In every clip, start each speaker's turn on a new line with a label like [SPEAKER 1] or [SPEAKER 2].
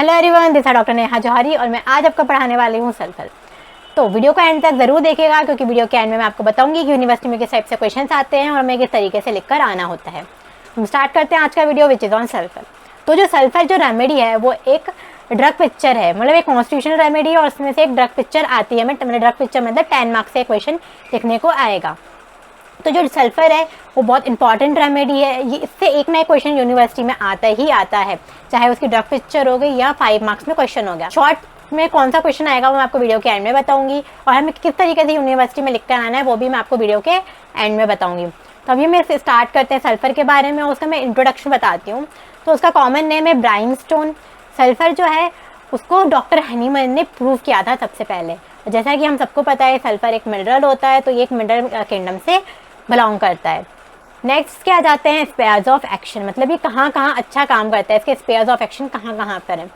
[SPEAKER 1] Hello everyone, this is doctor Neha Jauhari और मैं आज आपको पढ़ाने वाली हूँ सल्फर। तो वीडियो को एंड तक जरूर देखिएगा क्योंकि वीडियो के एंड में मैं आपको बताऊंगी कि यूनिवर्सिटी में किस टाइप से क्वेश्चन आते हैं और हमें किस तरीके से लिखकर आना होता है। हम स्टार्ट करते हैं आज का video which is on sulphur. तो जो सल्फर जो रेमेडी है वो एक ड्रग पिक्चर है, मतलब एक कॉन्स्टिट्यूशनल रेमेडी है और उसमें से एक ड्रग पिक्चर आती है। मैं ड्रग पिक्चर मतलब 10 मार्क्स से क्वेश्चन लिखने को आएगा। तो जो सल्फर है वो बहुत इंपॉर्टेंट रेमेडी है। ये इससे एक ना एक क्वेश्चन यूनिवर्सिटी में आता ही आता है, चाहे उसकी ड्रग पिक्चर हो गई या 5 मार्क्स में क्वेश्चन हो गया। शॉर्ट में कौन सा क्वेश्चन आएगा वो मैं आपको वीडियो के एंड में बताऊंगी और हमें किस तरीके से यूनिवर्सिटी में लिखकर आना है वो भी मैं आपको वीडियो के एंड में बताऊंगी। तो अभी मैं स्टार्ट करते हैं सल्फर के बारे में। उसका मैं इंट्रोडक्शन बताती हूँ। तो उसका कॉमन नेम है ब्राइमस्टोन। सल्फर जो है उसको डॉक्टर हनीमैन ने प्रूव किया था सबसे पहले। जैसा कि हम सबको पता है सल्फर एक मिनरल होता है, तो ये एक मिनरल किंगडम से बिलोंग करता है। नेक्स्ट क्या जाते हैं स्पेयर्स ऑफ एक्शन, मतलब ये कहाँ कहाँ अच्छा काम करता है, इसके स्पेयर्स ऑफ एक्शन कहाँ कहाँ पर है।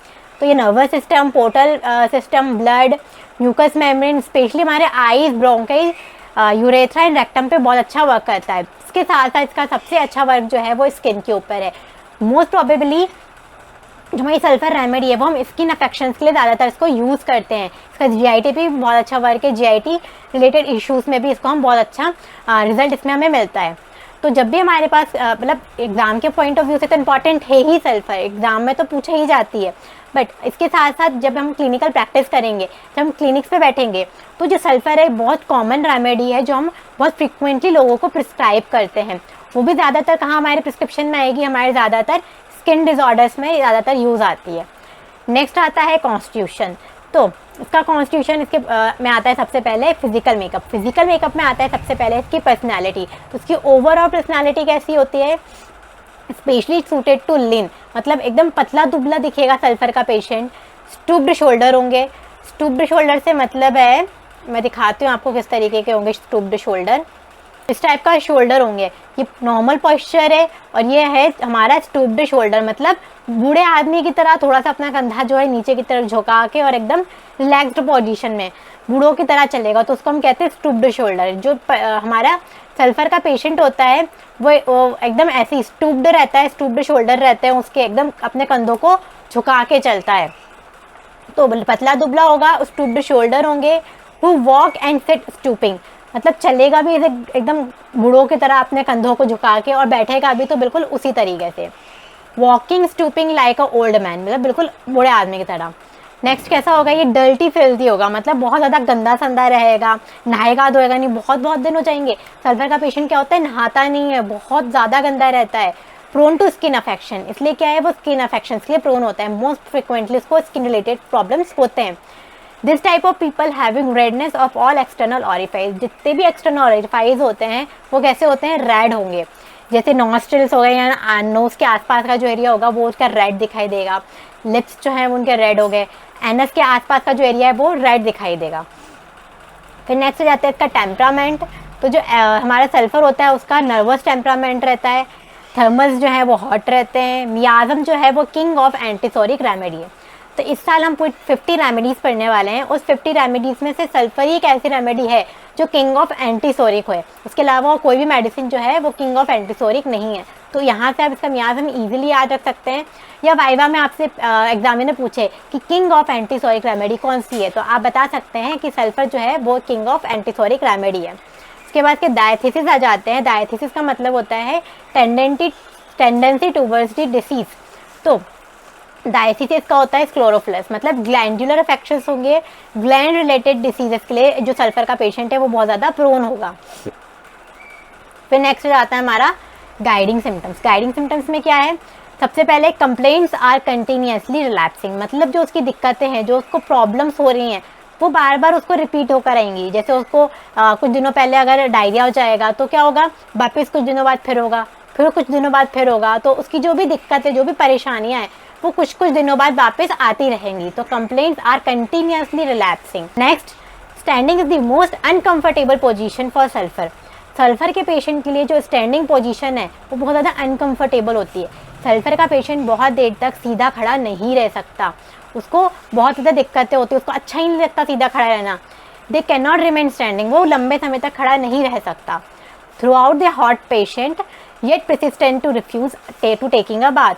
[SPEAKER 1] तो ये nervous system, portal system, blood, mucous membrane, specially हमारे eyes, bronchi, urethra and rectum पे बहुत अच्छा वर्क करता है। इसके साथ साथ इसका सबसे अच्छा वर्क जो है वो स्किन के ऊपर है। मोस्ट प्रोबेबली जो हमारी सल्फर रेमेडी है वो हम स्किन अफेक्शंस के लिए ज़्यादातर इसको यूज़ करते हैं। इसका जीआईटी पे भी बहुत अच्छा वर्क है, जीआईटी रिलेटेड इश्यूज़ में भी इसको हम बहुत अच्छा रिजल्ट इसमें हमें मिलता है। तो जब भी हमारे पास मतलब एग्ज़ाम के पॉइंट ऑफ व्यू से तो इम्पॉर्टेंट है ही सल्फर, एग्ज़ाम में तो पूछा ही जाती है। बट इसके साथ साथ जब हम क्लिनिकल प्रैक्टिस करेंगे, जब हम क्लिनिक्स पे बैठेंगे, तो जो सल्फर है बहुत कॉमन रेमेडी है जो हम बहुत फ्रिक्वेंटली लोगों को प्रिस्क्राइब करते हैं। वो भी ज़्यादातर कहाँ हमारे प्रिस्क्रिप्शन में आएगी, हमारे ज़्यादातर स्किन डिसऑर्डर्स में ज़्यादातर यूज़ आती है। नेक्स्ट आता है कॉन्स्टिट्यूशन। तो इसका कॉन्स्टिट्यूशन इसके में आता है सबसे पहले फिजिकल मेकअप। फिजिकल मेकअप में आता है सबसे पहले इसकी पर्सनालिटी। तो उसकी ओवरऑल पर्सनालिटी कैसी होती है, स्पेशली सूटेड टू लीन, मतलब एकदम पतला दुबला दिखेगा सल्फर का पेशेंट। स्टूप्ड शोल्डर होंगे। स्टूप्ड शोल्डर से मतलब है, मैं दिखाती हूँ आपको किस तरीके के होंगे स्टूप्ड शोल्डर। इस टाइप का शोल्डर होंगे। ये नॉर्मल पोस्चर है और ये है हमारा स्टूप्ड शोल्डर, मतलब बूढ़े आदमी की तरह थोड़ा सा अपना कंधा जो है नीचे की तरफ झुका के और एकदम रिलैक्स्ड पोजीशन में बूढ़ों की तरह चलेगा, तो उसको हम कहते हैं स्टूप्ड शोल्डर। जो हमारा सल्फर का पेशेंट होता है वो एकदम ऐसे स्टूप्ड रहता है, स्टूप्ड शोल्डर रहते हैं उसके, एकदम अपने कंधों को झुका के चलता है। तो पतला दुबला होगा, स्टूप्ड शोल्डर होंगे। Who walk and sit stooping, मतलब चलेगा भी एकदम बूढ़ों की तरह अपने कंधों को झुका के और बैठेगा भी तो बिल्कुल उसी तरीके से। Walking stooping like a old man, मतलब बिल्कुल बूढ़े आदमी की तरह। नेक्स्ट कैसा होगा, ये डर्टी फिल्दी होगा, मतलब बहुत ज़्यादा गंदा संदा रहेगा, नहाएगा धोएगा नहीं, बहुत बहुत दिन हो जाएंगे। सल्फर का पेशेंट क्या होता है, नहाता नहीं है, बहुत ज़्यादा गंदा रहता है। प्रोन टू स्किन अफेक्शन, इसलिए क्या है वो स्किन अफेक्शन के लिए प्रोन होता है। मोस्ट फ्रिक्वेंटली उसको स्किन रिलेटेड प्रॉब्लम्स होते हैं। This type of people having redness of all external orifices, जितने भी एक्सटर्नल ऑरिफाइज होते हैं वो कैसे होते हैं, रेड होंगे। जैसे नॉस्ट्रिल्स हो गए या नोज के आसपास का जो एरिया होगा वो उसका रेड दिखाई देगा। लिप्स जो है वो उनके रेड हो गए। एनस के आसपास का जो एरिया है वो रेड दिखाई देगा। फिर नेक्स्ट हो जाता है इसका टेम्परामेंट। तो जो हमारा सल्फर होता है उसका नर्वस टेम्परामेंट रहता है। थर्मल्स जो है वो हॉट रहते हैं। मियाज़म जो है वो किंग ऑफ एंटीसोरिक रेमेडी है। तो इस साल हम 50 रेमेडीज़ पढ़ने वाले हैं। उस 50 रेमेडीज़ में से सल्फर ही एक ऐसी रेमेडी है जो किंग ऑफ एंटीसोरिक है। उसके अलावा कोई भी मेडिसिन जो है वो किंग ऑफ एंटीसोरिक नहीं है। तो यहाँ से आप इसका मियाज़म इजीली याद रख सकते हैं। या वाइवा में आपसे एग्जामिनर पूछे कि किंग ऑफ एंटीसोरिक रेमेडी कौन सी है, तो आप बता सकते हैं कि सल्फर जो है वो किंग ऑफ एंटीसोरिक रेमेडी है। उसके बाद के डायथीसिस आ जाते हैं। डायथीसिस का मतलब होता है टेंडेंसी टूवर्ड्स द डिसीज। तो डायथीसिस का होता है स्क्लेरोफ्लस, मतलब ग्लैंडुलर अफेक्शंस होंगे। ग्लैंड रिलेटेड डिसीजेस के लिए जो सल्फर का पेशेंट है वो बहुत ज़्यादा प्रोन होगा। फिर नेक्स्ट आता है हमारा गाइडिंग सिम्टम्स। गाइडिंग सिम्टम्स में क्या है, सबसे पहले कंप्लेंट्स आर कंटिन्यूसली रिलैप्सिंग, मतलब जो उसकी दिक्कतें हैं, जो उसको प्रॉब्लम्स हो रही हैं वो बार बार उसको रिपीट होकर आएंगी। जैसे उसको कुछ दिनों पहले अगर डायरिया हो जाएगा तो क्या होगा, वापस कुछ दिनों बाद फिर होगा, फिर कुछ दिनों बाद फिर होगा। तो उसकी जो भी दिक्कत है, जो भी परेशानियां हैं वो कुछ कुछ दिनों बाद वापस आती रहेंगी। तो complaints are continuously relapsing. Next, standing is the most uncomfortable position for sulphur. Sulphur के पेशेंट के लिए जो स्टैंडिंग पोजीशन है वो बहुत ज़्यादा अनकंफर्टेबल होती है। सल्फर का पेशेंट बहुत देर तक सीधा खड़ा नहीं रह सकता, उसको बहुत ज़्यादा दिक्कतें होती है, उसको अच्छा ही नहीं लगता सीधा खड़ा रहना। They can not remain standing, वो लंबे समय तक खड़ा नहीं रह सकता। Throughout the hot patient yet persistent to refuse to taking a bath.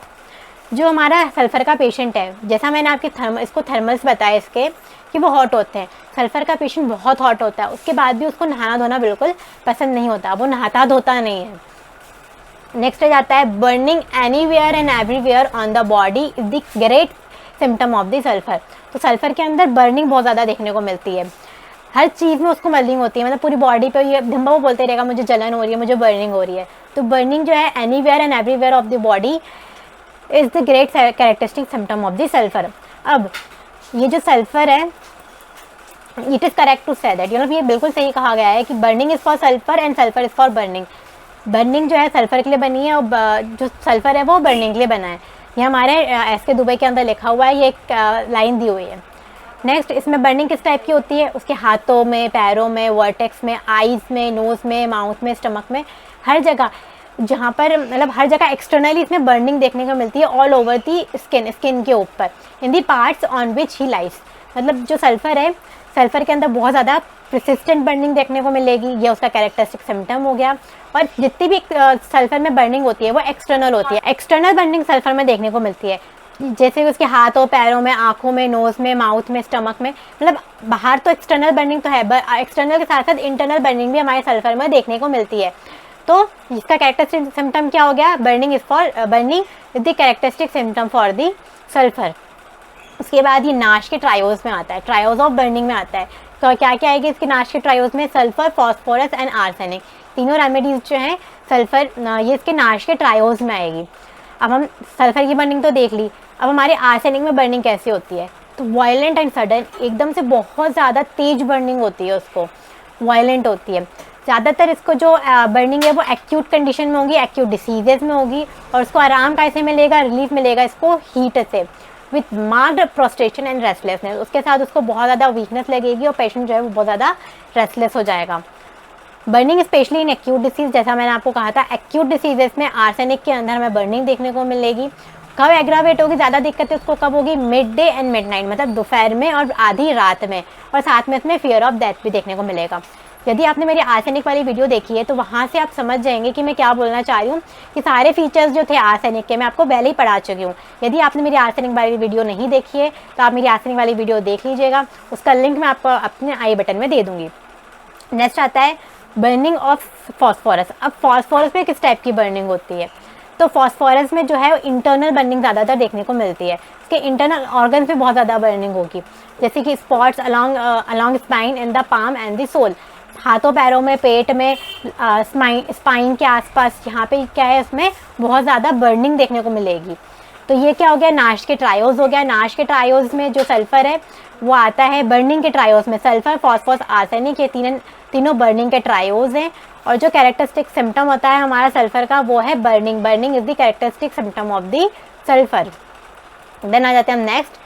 [SPEAKER 1] जो हमारा सल्फ़र का पेशेंट है, जैसा मैंने आपके इसको थर्मल्स बताया इसके कि वो हॉट होते हैं, सल्फ़र का पेशेंट बहुत हॉट होता है, उसके बाद भी उसको नहाना धोना बिल्कुल पसंद नहीं होता, वो नहाता धोता नहीं है। नेक्स्ट आ जाता है burning anywhere and everywhere on the body is the great symptom of the sulphur. तो सल्फ़र के अंदर बर्निंग बहुत ज़्यादा देखने को मिलती है, हर चीज़ में उसको बर्निंग होती है, मतलब पूरी बॉडी पे ये धम्बा वो बोलते रहेगा मुझे जलन हो रही है, मुझे बर्निंग हो रही है। तो बर्निंग जो है anywhere and everywhere of the body is the great characteristic symptom of the sulphur. अब ये जो सल्फ़र है, it is correct to say that, मतलब ये बिल्कुल सही कहा गया है कि burning is for sulphur and sulphur is for burning. Burning जो है सल्फ़र के लिए बनी है और जो सल्फ़र है वो बर्निंग के लिए बना है। ये हमारे एसके दुबई के अंदर लिखा हुआ है, ये एक लाइन दी हुई है। नेक्स्ट, इसमें बर्निंग किस टाइप की होती है, उसके हाथों में, पैरों में, वर्टेक्स में, आईज़ में, नोज़ में, माउथ में, स्टमक में, हर जगह जहाँ पर मतलब हर जगह एक्सटर्नली इसमें बर्निंग देखने को मिलती है, ऑल ओवर दी स्किन के ऊपर, in the parts on which he lies. मतलब जो सल्फ़र है, सल्फ़र के अंदर बहुत ज़्यादा परसिस्टेंट बर्निंग देखने को मिलेगी, ये उसका कैरेक्टरिस्टिक सिम्टम हो गया। और जितनी भी सल्फ़र में बर्निंग होती है वो एक्सटर्नल होती है, एक्सटर्नल बर्निंग सल्फ़र में देखने को मिलती है, जैसे कि उसके हाथों, पैरों में, आँखों में, नोज़ में, माउथ में, स्टमक में, मतलब बाहर तो एक्सटर्नल बर्निंग तो है, एक्सटर्नल के साथ साथ इंटरनल बर्निंग भी हमारे सल्फ़र में देखने को मिलती है। तो इसका कैरेक्टरिस्टिक सिम्टम क्या हो गया, burning is the characteristic symptom for the sulphur. उसके बाद ये नाश के ट्रायोज में आता है, ट्रायोज ऑफ बर्निंग में आता है। तो क्या क्या आएगी इसके नाश के ट्रायोज में, सल्फ़र, फॉस्फोरस एंड आर्सेनिक, तीनों रेमेडीज जो हैं सल्फ़र, ये इसके नाश के ट्रायोज में आएगी। अब हम सल्फ़र की बर्निंग तो देख ली, अब हमारे आर्सेनिक में बर्निंग कैसी होती है, तो वायलेंट एंड सडन, एकदम से बहुत ज़्यादा तेज बर्निंग होती है, उसको वायलेंट होती है। ज़्यादातर इसको जो बर्निंग है वो एक्यूट कंडीशन में होगी, एक्यूट डिसीजेज में होगी, और उसको आराम कैसे मिलेगा, रिलीफ मिलेगा इसको हीट से, with marked prostration and restlessness, उसके साथ उसको बहुत ज़्यादा वीकनेस लगेगी और पेशेंट जो है वो बहुत ज़्यादा रेस्टलेस हो जाएगा। Burning specially in acute disease, जैसा मैंने आपको कहा था, एक्यूट डिसीजेस में आर्सेनिक के अंदर हमें बर्निंग देखने को मिलेगी। कब एग्रावेट होगी, ज़्यादा दिक्कत है उसको कब होगी, mid day and mid night, मतलब दोपहर में और आधी रात में, और साथ में इसमें फियर ऑफ डेथ भी देखने को मिलेगा। यदि आपने मेरी आर्सेनिक वाली वीडियो देखी है तो वहाँ से आप समझ जाएंगे कि मैं क्या बोलना चाह रही हूँ, कि सारे फीचर्स जो थे आर्सेनिक के मैं आपको पहले ही पढ़ा चुकी हूँ। यदि आपने मेरी आर्सेनिक वाली वीडियो नहीं देखी है तो आप मेरी आर्सेनिक वाली वीडियो देख लीजिएगा, उसका लिंक मैं आपको अपने आई बटन में दे दूँगी। नेक्स्ट आता है बर्निंग ऑफ फॉस्फोरस। अब फॉस्फोरस में किस टाइप की बर्निंग होती है, तो फॉस्फोरस में जो है इंटरनल बर्निंग ज़्यादातर देखने को मिलती है, इसके इंटरनल ऑर्गन्स में बहुत ज़्यादा बर्निंग होगी, जैसे कि spots along spine in the palm and the sole, हाथों पैरों में, पेट में, स्पाइन के आसपास, यहाँ पे क्या है उसमें बहुत ज़्यादा बर्निंग देखने को मिलेगी। तो ये क्या हो गया, नाश के ट्रायोज हो गया। नाश के ट्रायोज में जो सल्फ़र है वो आता है बर्निंग के ट्रायोज में, सल्फ़र, फॉस्फोरस, आर्सेनिक, ये तीनों बर्निंग के ट्रायोज हैं। और जो कैरेक्टरिस्टिक सिम्टम होता है हमारा सल्फ़र का वो है burning, burning is the characteristic symptom of the sulphur. Then आ जाते हैं हम next,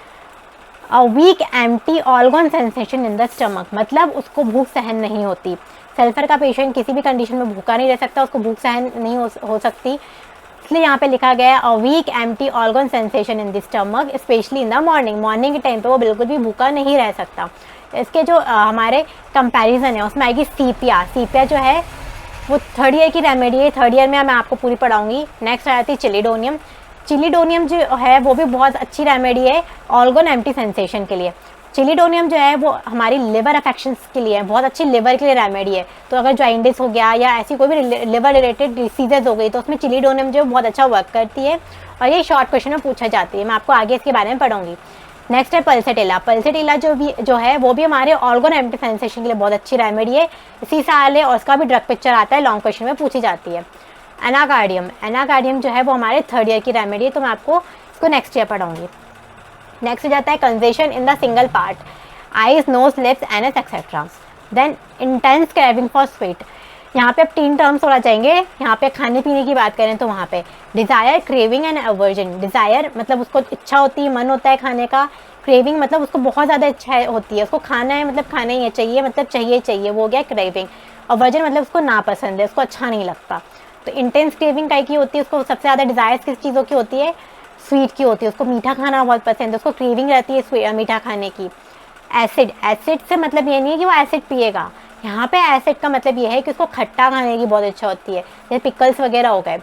[SPEAKER 1] a weak empty organ sensation in the stomach, मतलब उसको भूख सहन नहीं होती। सल्फ़र का पेशेंट किसी भी कंडीशन में भूखा नहीं रह सकता, उसको भूख सहन नहीं हो सकती, इसलिए यहाँ पे लिखा गया है a weak empty organ sensation in the stomach especially in the morning, morning के टाइम पे वो बिल्कुल भी भूखा नहीं रह सकता। इसके जो हमारे कंपैरिजन है उसमें आएगी सीपिया। सीपिया जो है वो थर्ड ईयर की रेमेडी है, थर्ड ईयर में मैं आपको पूरी पढ़ाऊँगी। नेक्स्ट आ जाती है चिलिडोनियम। चिलिडोनियम जो है वो भी बहुत अच्छी रेमेडी है ऑर्गन एम्प्टी सेंसेशन के लिए। चिलिडोनियम जो है वो हमारी लिवर अफेक्शंस के लिए है, बहुत अच्छी लिवर के लिए रेमेडी है। तो अगर जॉइंटिस हो गया या ऐसी कोई भी लिवर रिलेटेड डिसीजेज हो गई तो उसमें चिलिडोनियम जो बहुत अच्छा वर्क करती है, और ये शॉर्ट क्वेश्चन में पूछा जाती है, मैं आपको आगे इसके बारे में पढ़ूंगी। नेक्स्ट है पल्सेटिला। पल्सेटिला जो है वो भी हमारे ऑर्गन एम्प्टी सेंसेशन के लिए बहुत अच्छी रेमेडी है, इसी साल है, और उसका भी ड्रग पिक्चर आता है, लॉन्ग क्वेश्चन में पूछी जाती है। एनाकार्डियम। एनाकार्डियम जो है वो हमारे थर्ड ईयर की रेमेडी है, तो मैं आपको इसको नेक्स्ट ईयर पढ़ाऊंगी। नेक्स्ट हो जाता है congestion in the single part, eyes, nose, lips, anus etcetera. Then intense craving for sweet. यहाँ पे अब 3 टर्म्स और आ जाएंगे। यहाँ पे खाने पीने की बात करें तो वहाँ पे desire, craving and aversion. Desire मतलब उसको इच्छा होती है, मन होता है खाने का। क्रेविंग मतलब उसको बहुत ज़्यादा इच्छा होती है, उसको खाना है मतलब खाना ही है, चाहिए मतलब चाहिए, वो हो गया क्रेविंग। अवर्जन मतलब उसको नापसंद है, उसको अच्छा नहीं लगता। तो इंटेंस क्रेविंग टाइप की होती है, उसको सबसे ज़्यादा डिज़ायर्स किस चीज़ों की होती है, स्वीट की होती है, उसको मीठा खाना बहुत पसंद है, उसको क्रेविंग रहती है मीठा खाने की। एसिड, एसिड से मतलब ये नहीं है कि वो एसिड पिएगा, यहाँ पे एसिड का मतलब ये है कि उसको खट्टा खाने की बहुत इच्छा होती है, जैसे पिकल्स वगैरह हो गए।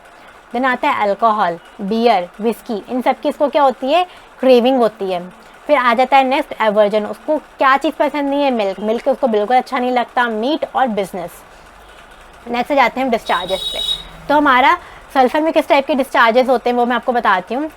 [SPEAKER 1] देन आता है अल्कोहल, बियर, विस्की, इन सब की इसको क्या होती है, क्रेविंग होती है। फिर आ जाता है नेक्स्ट एवर्जन, उसको क्या चीज़ पसंद नहीं है, मिल्क, मिल्क उसको बिल्कुल अच्छा नहीं लगता, मीट और बिजनेस। नेक्स्ट जाते हैं डिस्चार्जेस पे। तो हमारा सल्फर में किस टाइप के डिस्चार्जेस होते हैं वो मैं आपको बताती हूँ।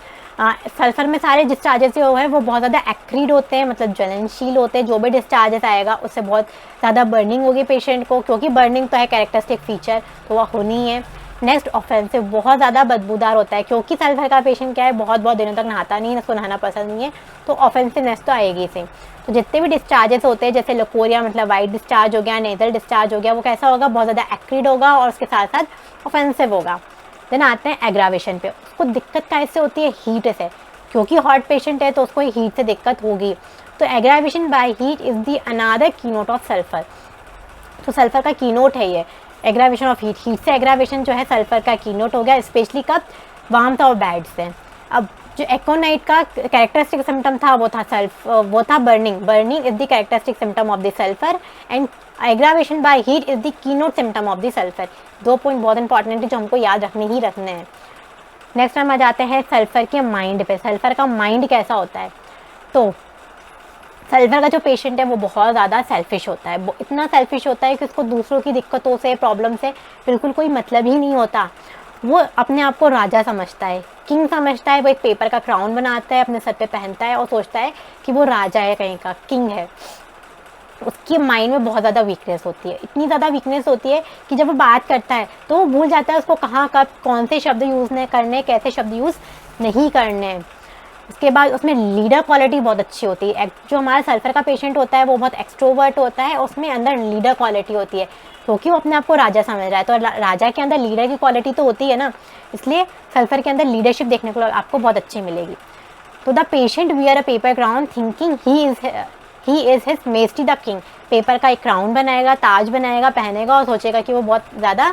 [SPEAKER 1] सल्फर में सारे डिस्चार्जेस जो है वो बहुत ज़्यादा एक्रीड होते हैं, मतलब ज्वलनशील होते हैं। जो भी डिस्चार्जेस आएगा उससे बहुत ज़्यादा बर्निंग होगी पेशेंट को, क्योंकि बर्निंग तो है कैरेक्टरिस्टिक फीचर, तो वह होनी है। नेक्स्ट ऑफेंसिव, बहुत ज़्यादा बदबूदार होता है, क्योंकि सल्फर का पेशेंट क्या है, बहुत बहुत दिनों तक नहाता नहीं है, उसको नहाना पसंद नहीं है, तो ऑफेंसिवनेस तो आएगी इसे। तो जितने भी डिस्चार्जेस होते हैं, जैसे लकोरिया मतलब वाइट डिस्चार्ज हो गया, नेजल डिस्चार्ज हो गया, वो कैसा होगा, बहुत ज़्यादा एक्रीड होगा और उसके साथ साथ ऑफेंसिव होगा। देन आते हैं एग्रावेशन पे। उसको दिक्कत कैसे होती है, हीट से, क्योंकि हॉट पेशेंट है तो उसको हीट से दिक्कत होगी। तो aggravation by heat is the another keynote of sulphur. तो सल्फर का कीनोट है ये एग्रावेशन ऑफ हीट। हीट से एग्रावेशन जो है सल्फर का कीनोट हो गया, स्पेशली कब, वार्मथ और बैड से। अब जो एकोनाइट का कैरेक्टरिस्टिक सिम्टम था वो था burning. Burning is the characteristic symptom of the sulphur and aggravation by heat is the keynote symptom of the sulphur. 2 point बहुत इंपॉर्टेंट है जो हमको याद रखने ही रखने हैं। नेक्स्ट हम आ जाते हैं सल्फर के माइंड पे। सल्फर का माइंड कैसा होता है, तो सल्फर का जो पेशेंट है वो बहुत ज़्यादा सेल्फिश होता है। वो इतना सेल्फिश होता है कि उसको दूसरों की दिक्कतों से, प्रॉब्लम से बिल्कुल कोई मतलब ही नहीं होता। वो अपने आप को राजा समझता है, किंग समझता है। वो एक पेपर का क्राउन बनाता है, अपने सर पे पहनता है और सोचता है कि वो राजा है, कहीं का किंग है। उसकी माइंड में बहुत ज़्यादा वीकनेस होती है, इतनी ज़्यादा वीकनेस होती है कि जब वो बात करता है तो वो भूल जाता है उसको कहाँ कब कौन से शब्द यूज़ नहीं करने, कैसे शब्द यूज़ नहीं करने। उसके बाद उसमें लीडर क्वालिटी बहुत अच्छी होती है। जो हमारा सल्फर का पेशेंट होता है वो बहुत एक्सट्रोवर्ट होता है, उसमें अंदर लीडर क्वालिटी होती है, क्योंकि वो अपने आप को राजा समझ रहा है। तो राजा के अंदर लीडर की क्वालिटी तो होती है ना, इसलिए सल्फर के अंदर लीडरशिप देखने को आपको बहुत अच्छी मिलेगी। तो the patient wear a paper crown thinking he is his majesty the king. Paper का एक क्राउन बनाएगा, ताज बनाएगा, पहनेगा और सोचेगा कि वो बहुत ज़्यादा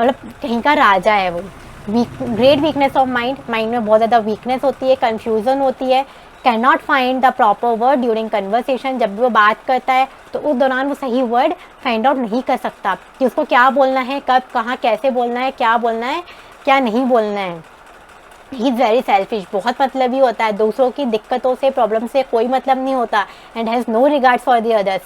[SPEAKER 1] मतलब कहीं का राजा है वो। Great weakness of mind, mind में बहुत ज़्यादा वीकनेस होती है, कन्फ्यूज़न होती है, can not find the proper word during conversation. जब भी वो बात करता है तो उस दौरान वो सही वर्ड फाइंड आउट नहीं कर सकता कि उसको क्या बोलना है, कब, कहाँ, कैसे बोलना है, क्या बोलना है, क्या नहीं बोलना है। ही इज़ वेरी सेल्फिश, बहुत मतलबी होता है, दूसरों की दिक्कतों से, प्रॉब्लम से कोई मतलब नहीं होता, and has no regards for the others.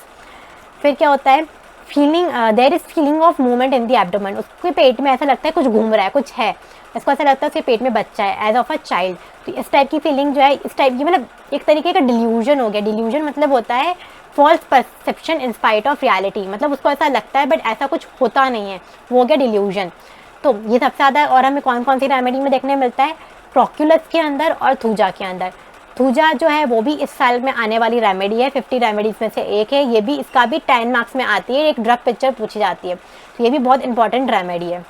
[SPEAKER 1] फिर क्या होता है, feeling, there is feeling of movement in the abdomen. उसके पेट में ऐसा लगता है कुछ घूम रहा है, कुछ है, इसको ऐसा लगता है उसके पेट में बच्चा है, एज ऑफ अ चाइल्ड। तो इस टाइप की फीलिंग जो है, इस टाइप की मतलब एक तरीके का डिल्यूजन हो गया। डिल्यूजन मतलब होता है false perception in spite of reality, मतलब उसको ऐसा लगता है बट ऐसा कुछ होता नहीं है, वो हो गया डिल्यूजन। तो ये सबसे ज़्यादा, और हमें कौन कौन सी रेमेडी में देखने मिलता है, प्रॉक्यूलस के अंदर और थूजा के अंदर। थूजा जो है वो भी इस साल में आने वाली रेमेडी है, 50 रेमेडीज में से एक है ये भी। इसका भी 10 मार्क्स में आती है, एक ड्रग पिक्चर पूछी जाती है, तो ये भी बहुत इंपॉर्टेंट रेमेडी है।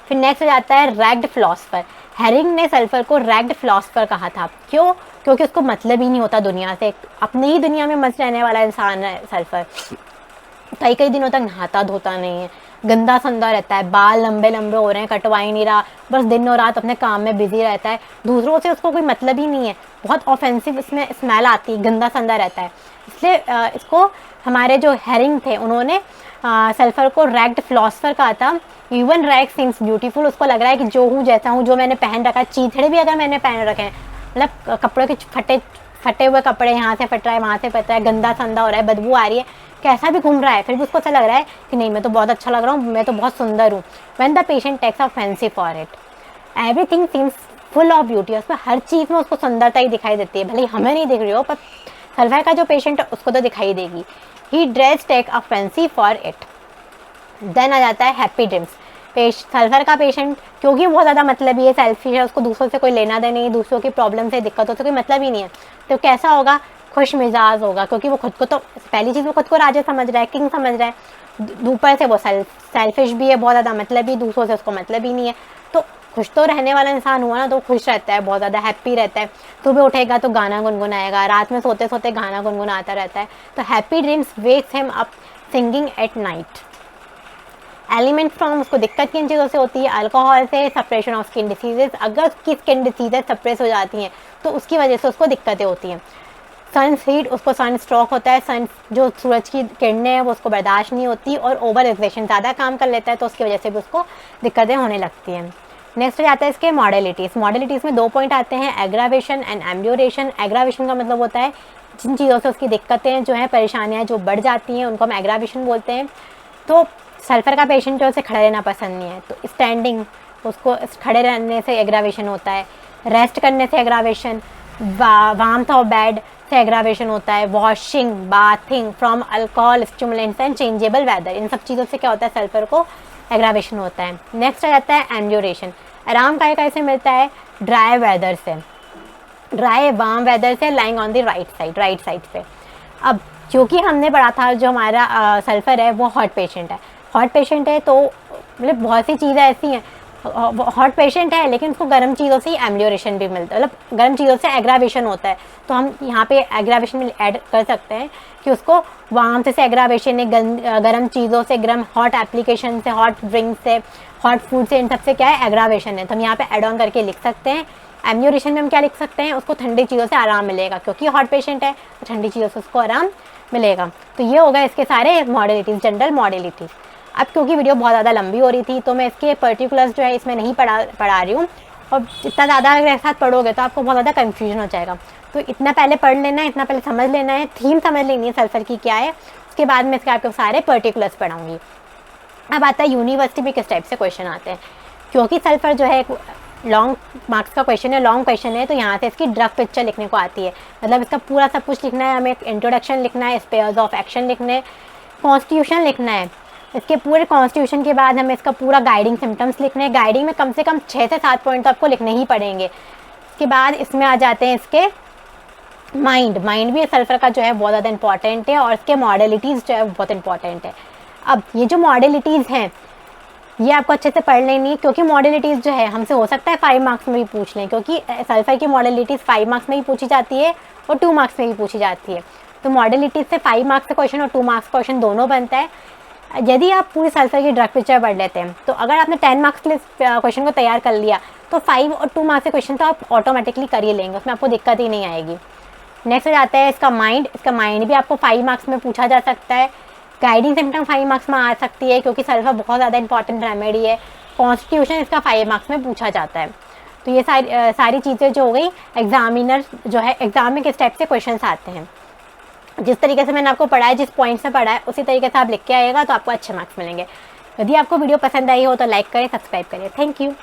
[SPEAKER 1] फिर नेक्स्ट हो जाता है रैग्ड फिलॉसफर। हेरिंग ने सल्फर को रैग्ड फिलॉसफर कहा था, क्यों, क्योंकि उसको मतलब ही नहीं होता दुनिया से, अपनी ही दुनिया में मस्त रहने वाला इंसान है सल्फर। कई कई दिनों तक नहाता धोता नहीं है, गंदा संदा रहता है, बाल लंबे लंबे हो रहे हैं, कटवा ही नहीं रहा, बस दिन और रात अपने काम में बिजी रहता है, दूसरों से उसको कोई मतलब ही नहीं है, बहुत ऑफेंसिव इसमें स्मेल आती है, गंदा संदा रहता है। इसलिए इसको हमारे जो हेरिंग थे उन्होंने सल्फर को रैग्ड फिलॉसफर कहा था। इवन रैग सीम्स ब्यूटीफुल, उसको लग रहा है कि जो हूँ जैसा हूँ, जो मैंने पहन रखा है, चीथड़े भी अगर मैंने पहन रखे हैं, मतलब कपड़ों के फटे हुए कपड़े, यहाँ से फट रहा है, वहाँ से फट रहा है, गंदा संदा हो रहा है, बदबू आ रही है, कैसा भी घूम रहा है, फिर भी उसको ऐसा लग रहा है कि नहीं मैं तो बहुत अच्छा लग रहा हूँ, मैं तो बहुत सुंदर हूँ। When the patient takes a fancy for it, everything seems full of beauty. उसमें हर चीज़ में उसको सुंदरता ही दिखाई देती है, भले हमें नहीं दिख रही हो, पर सल्फर का जो पेशेंट है उसको तो दिखाई देगी। He dress take a fancy for it. Then आ जाता है हैप्पी ड्रीम्स। सल्फर का पेशेंट क्योंकि बहुत ज़्यादा मतलबी है, सेल्फिश है, उसको दूसरों से कोई लेना देना नहीं, दूसरों की प्रॉब्लम से, दिक्कतों से कोई मतलब ही नहीं है, तो कैसा होगा, खुश मिजाज होगा, क्योंकि वो खुद को, तो पहली चीज़ वो खुद को राजा समझ रहा है, किंग समझ रहा है, ऊपर से वो सेल्फिश भी है, बहुत ज़्यादा मतलबी, दूसरों से उसको मतलब ही नहीं है, तो खुश तो रहने वाला इंसान हुआ ना, तो खुश रहता है, बहुत ज़्यादा हैप्पी रहता है। सुबह उठेगा तो गाना गुनगुनाएगा, रात में सोते सोते गाना गुनगुनाता रहता है। तो happy dreams wakes him up singing at night. Element from, उसको दिक्कत किन चीज़ों से होती है, अल्कोहल से, सप्रेशन ऑफ स्किन डिसीजेज। अगर उसकी स्किन डिसीजेज सप्रेस हो जाती हैं तो उसकी वजह से उसको दिक्कतें होती हैं। सन हीट, उसको सन स्ट्रोक होता है, सन जो सूरज की किरणें हैं वो उसको बर्दाश्त नहीं होती, और ओवर एक्सर्शन, ज़्यादा काम कर लेता है तो उसकी वजह से भी उसको दिक्कतें होने लगती हैं। नेक्स्ट जाता है इसके मॉडलिटीज़। मॉडलिटीज़ में 2 पॉइंट आते हैं, एग्रावेशन एंड एम्लियोरेशन। एग्रावेशन का मतलब होता है जिन चीज़ों से उसकी दिक्कतें जो हैं, परेशानियाँ जो बढ़ जाती हैं, उनको हम एग्रावेशन बोलते हैं। तो सल्फ़र का पेशेंट जो है उसे खड़े रहना पसंद नहीं है, तो स्टैंडिंग, उसको खड़े रहने से एग्रावेशन होता है। रेस्ट करने से एग्रावेशन, वार्मथ ऑफ बेड से एग्रावेशन होता है। Washing, bathing from alcohol, stimulants and changeable weather, इन सब चीज़ों से क्या होता है, सल्फ़र को एग्रावेशन होता है। नेक्स्ट आ जाता है एम्लियोरेशन। आराम कैसे मिलता है, ड्राई वेदर से, ड्राई वार्म वेदर से, lying on the right side पे। अब क्योंकि हमने पढ़ा था जो हमारा सल्फ़र है वो हॉट पेशेंट है, हॉट पेशेंट है तो मतलब बहुत सी चीज़ें ऐसी हैं, हॉट पेशेंट है लेकिन उसको गर्म चीज़ों से ही एम्लियोरेशन भी मिलता है, मतलब गर्म चीज़ों से एग्रावेशन होता है। तो हम यहाँ पे एग्रावेशन में ऐड कर सकते हैं कि उसको वार्म से एग्रावेशन है, गर्म चीज़ों से, गर्म हॉट एप्लीकेशन से, हॉट ड्रिंक से, हॉट फूड से, इन सब से क्या है, एग्रावेशन है। तो हम यहाँ पे ऐड ऑन करके लिख सकते हैं। एम्लियोरेशन में हम क्या लिख सकते हैं, उसको ठंडी चीज़ों से आराम मिलेगा, क्योंकि हॉट पेशेंट है तो ठंडी चीज़ों से उसको आराम मिलेगा। तो ये होगा इसके सारे मॉडलिटीज़, जनरल मॉडलिटीज़। अब क्योंकि वीडियो बहुत ज़्यादा लंबी हो रही थी तो मैं इसके पर्टिकुलर्स जो है इसमें नहीं पढ़ा रही हूँ, और जितना ज़्यादा अगर एक साथ पढ़ोगे तो आपको बहुत ज़्यादा कन्फ्यूजन हो जाएगा। तो इतना पहले पढ़ लेना है, इतना पहले समझ लेना है, थीम समझ लेनी है सल्फ़र की क्या है, उसके बाद मैं इसके आपको सारे पर्टिकुलर्स पढ़ाऊँगी। अब आता है यूनिवर्सिटी में किस टाइप से क्वेश्चन आते हैं। क्योंकि सल्फ़र जो है लॉन्ग मार्क्स का क्वेश्चन है, लॉन्ग क्वेश्चन है, तो यहाँ से इसकी ड्रग पिक्चर लिखने को आती है, मतलब इसका पूरा सब कुछ लिखना है हमें। एक इंट्रोडक्शन लिखना है, स्पेयर्स ऑफ एक्शन लिखने, कॉन्स्टिट्यूशन लिखना है, इसके पूरे कॉन्स्टिट्यूशन के बाद हमें इसका पूरा गाइडिंग सिम्टम्स लिखने हैं। गाइडिंग में कम से कम 6 से 7 पॉइंट तो आपको लिखने ही पड़ेंगे। इसके बाद इसमें आ जाते हैं इसके माइंड भी सल्फ़र का जो है बहुत ज़्यादा इंपॉर्टेंट है, और इसके मॉडलिटीज़ जो है बहुत इंपॉर्टेंट है। अब ये जो मॉडलिटीज़ हैं ये आपको अच्छे से पढ़ लेनी है, क्योंकि मॉडलिटीज़ जो है हमसे हो सकता है 5 मार्क्स में भी पूछ लें, क्योंकि सल्फ़र की मॉडलिटीज़ 5 मार्क्स में भी पूछी जाती है और 2 मार्क्स में भी पूछी जाती है। तो मॉडलिटीज़ से 5 मार्क्स का क्वेश्चन और 2 मार्क्स का क्वेश्चन दोनों बनता है। यदि आप पूरी सल्फ़र की ड्रग पिक्चर पढ़ लेते हैं, तो अगर आपने 10 मार्क्स के लिए क्वेश्चन को तैयार कर लिया तो 5 और 2 मार्क्स के क्वेश्चन तो आप ऑटोमेटिकली कर ही लेंगे, उसमें आपको दिक्कत ही नहीं आएगी। नेक्स्ट हो जाता है इसका माइंड। इसका माइंड भी आपको 5 मार्क्स में पूछा जा सकता है। गाइडिंग सिम्टम 5 मार्क्स में आ सकती है, क्योंकि सल्फ़र बहुत ज़्यादा इंपॉर्टेंट रेमेडी है। कॉन्स्टिट्यूशन इसका 5 मार्क्स में पूछा जाता है। तो ये सारी चीज़ें जो हो गई, एग्जामिनर जो है एग्जाम में किस टाइप से क्वेश्चन आते हैं, जिस तरीके से मैंने आपको पढ़ाया, जिस पॉइंट से पढ़ा है उसी तरीके से आप लिख के आइएगा तो आपको अच्छे मार्क्स मिलेंगे। यदि आपको वीडियो पसंद आई हो तो लाइक करें, सब्सक्राइब करें। Thank you.